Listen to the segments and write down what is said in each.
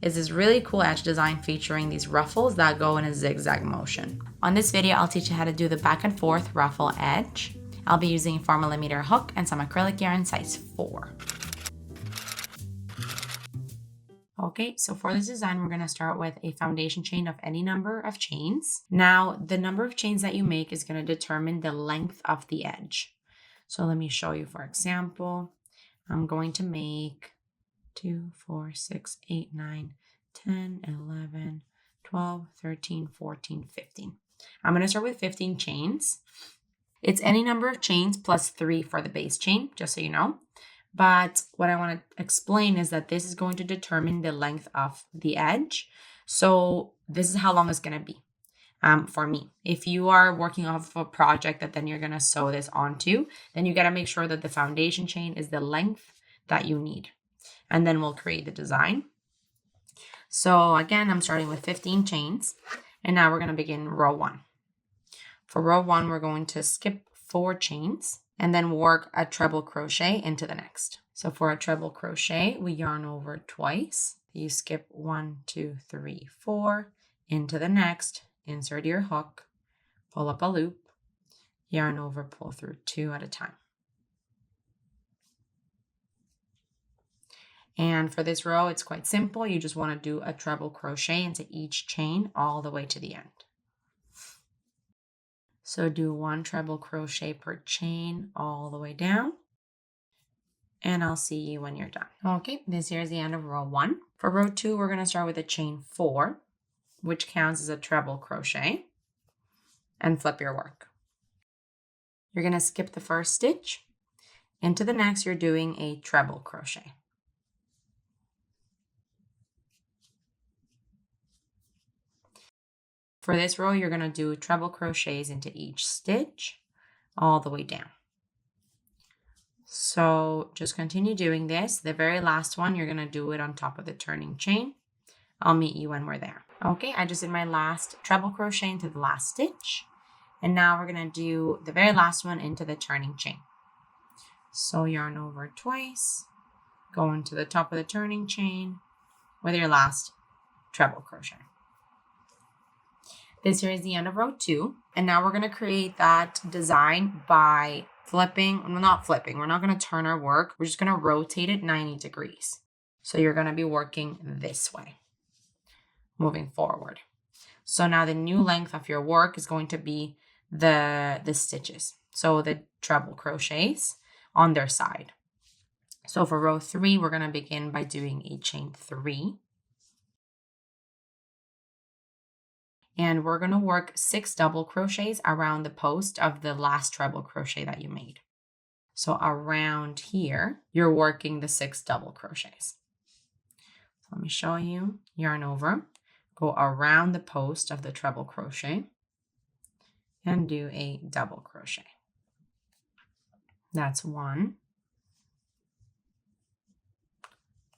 is this really cool edge design featuring these ruffles that go in a zigzag motion. On this video, I'll teach you how to do the back and forth ruffle edge. I'll be using a 4mm hook and some acrylic yarn size 4. Okay, so for this design, we're going to start with a foundation chain of any number of chains. Now, the number of chains that you make is going to determine the length of the edge. So let me show you, for example, I'm going to make 2, 4, 6, 8, 9, 10, 11, 12, 13, 14, 15. I'm going to start with 15 chains. It's any number of chains plus 3 for the base chain, just so you know. But what I want to explain is that this is going to determine the length of the edge. So this is how long it's going to be for me. If you are working off of a project that then you're going to sew this onto, then you got to make sure that the foundation chain is the length that you need. And then we'll create the design. So again, I'm starting with 15 chains. And now we're going to begin row 1. For row 1, we're going to skip 4 chains and then work a treble crochet into the next. So for a treble crochet, we yarn over twice. You skip 1, 2, 3, 4 into the next, insert your hook, pull up a loop, yarn over, pull through 2 at a time. And for this row, it's quite simple. You just want to do a treble crochet into each chain all the way to the end. So do 1 treble crochet per chain all the way down. And I'll see you when you're done. Okay, this here is the end of row 1. For row 2, we're going to start with a chain 4, which counts as a treble crochet, and flip your work. You're going to skip the first stitch. Into the next, you're doing a treble crochet. For this row, you're going to do treble crochets into each stitch all the way down. So just continue doing this. The very last one, you're going to do it on top of the turning chain. I'll meet you when we're there. Okay, I just did my last treble crochet into the last stitch. And now we're going to do the very last one into the turning chain. So yarn over twice, go into the top of the turning chain with your last treble crochet. This here is the end of row 2. And now we're going to create that design by flipping. We're not flipping. We're not going to turn our work. We're just going to rotate it 90 degrees. So you're going to be working this way, moving forward. So now the new length of your work is going to be the stitches. So the treble crochets on their side. So for row 3, we're going to begin by doing a chain 3. And we're going to work 6 double crochets around the post of the last treble crochet that you made. So around here, you're working the 6 double crochets. So let me show you. Yarn over, go around the post of the treble crochet, and do a double crochet. That's 1,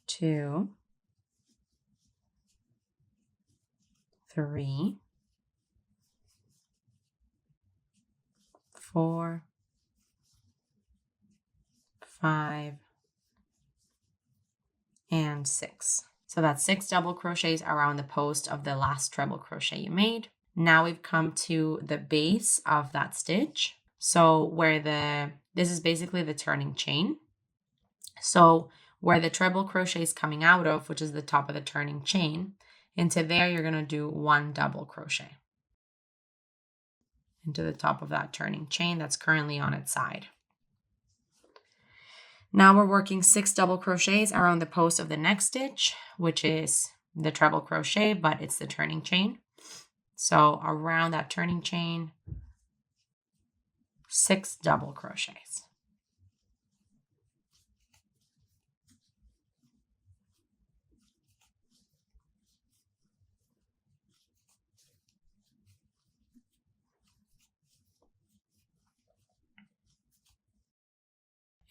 2, 3, 4, 5, and 6. So that's 6 double crochets around the post of the last treble crochet you made. Now we've come to the base of that stitch. So where this is basically the turning chain. So where the treble crochet is coming out of, which is the top of the turning chain, into there you're going to do 1 double crochet into the top of that turning chain that's currently on its side. Now we're working 6 double crochets around the post of the next stitch, which is the treble crochet, but it's the turning chain. So around that turning chain, 6 double crochets.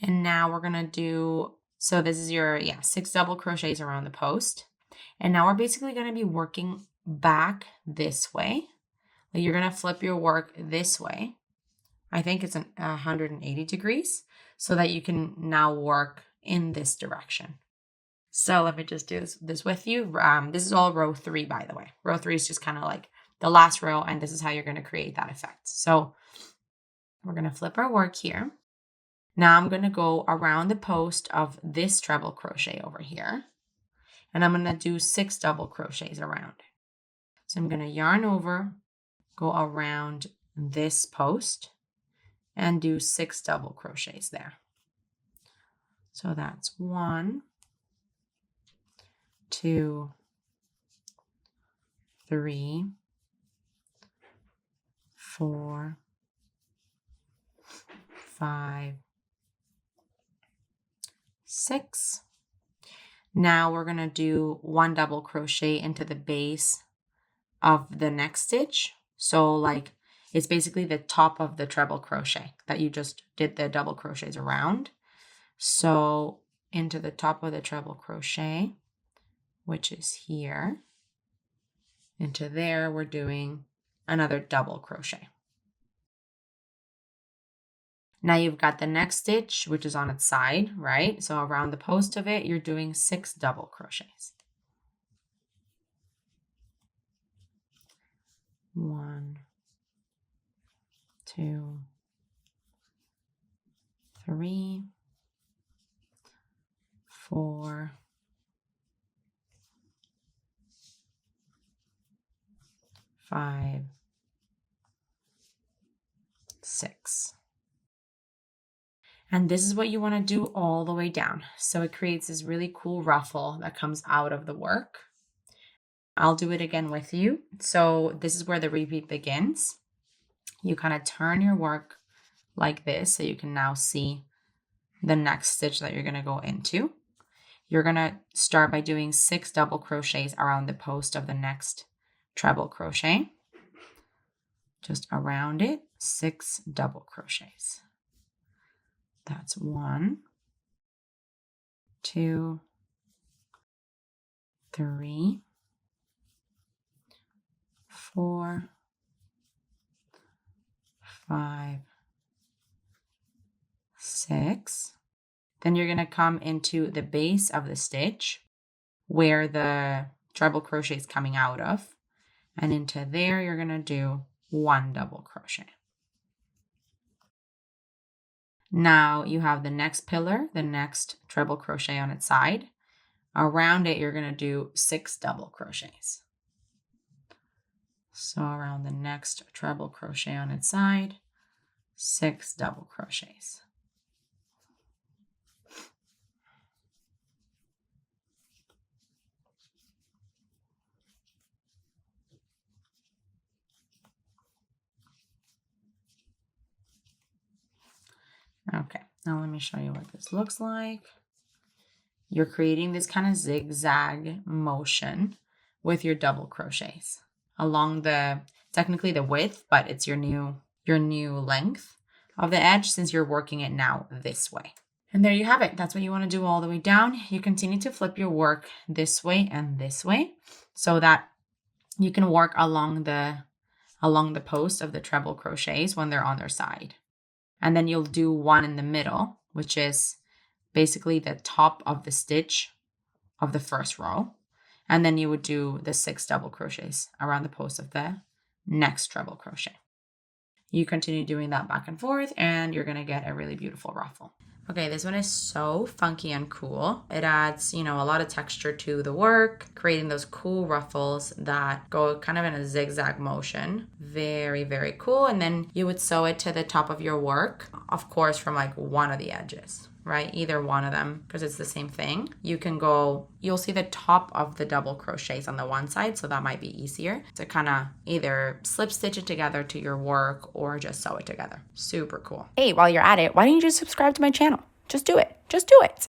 And now we're going to do, so this is your, 6 double crochets around the post. And now we're basically going to be working back this way. You're going to flip your work this way. I think it's 180 degrees so that you can now work in this direction. So let me just do this with you. This is all row 3, by the way. Row 3 is just kind of like the last row, and this is how you're going to create that effect. So we're going to flip our work here. Now I'm going to go around the post of this treble crochet over here, and I'm going to do 6 double crochets around it. So I'm going to yarn over, go around this post, and do 6 double crochets there. So that's 1, 2, 3, 4, 5, 6. Now we're going to do 1 double crochet into the base of the next stitch. So like it's basically the top of the treble crochet that you just did the double crochets around. So into the top of the treble crochet, which is here, into there, we're doing another double crochet. Now you've got the next stitch, which is on its side, right? So around the post of it, you're doing 6 double crochets. 1, 2, 3, 4, 5, 6. And this is what you want to do all the way down. So it creates this really cool ruffle that comes out of the work. I'll do it again with you. So this is where the repeat begins. You kind of turn your work like this so you can now see the next stitch that you're going to go into. You're going to start by doing 6 double crochets around the post of the next treble crochet. Just around it, 6 double crochets. That's 1, 2, 3, 4, 5, 6. Then you're going to come into the base of the stitch where the treble crochet is coming out of. And into there, you're going to do 1 double crochet. Now you have the next pillar, the next treble crochet on its side. Around it, you're going to do 6 double crochets. So around the next treble crochet on its side, 6 double crochets. Okay, now let me show you what this looks like. You're creating this kind of zigzag motion with your double crochets along the, technically the width, but it's your new length of the edge since you're working it now this way. And there you have it. That's what you want to do all the way down. You continue to flip your work this way and this way so that you can work along the post of the treble crochets when they're on their side. And then you'll do 1 in the middle, which is basically the top of the stitch of the first row. And then you would do the 6 double crochets around the post of the next treble crochet. You continue doing that back and forth, and you're going to get a really beautiful ruffle. Okay, this one is so funky and cool. It adds, a lot of texture to the work, creating those cool ruffles that go kind of in a zigzag motion. Very, very cool. And then you would sew it to the top of your work, of course, from like one of the edges, right? Either one of them, because it's the same thing. You'll see the top of the double crochets on the one side, so that might be easier to kind of either slip stitch it together to your work or just sew it together. Super cool. Hey, while you're at it, why don't you just subscribe to my channel? Just do it. Just do it.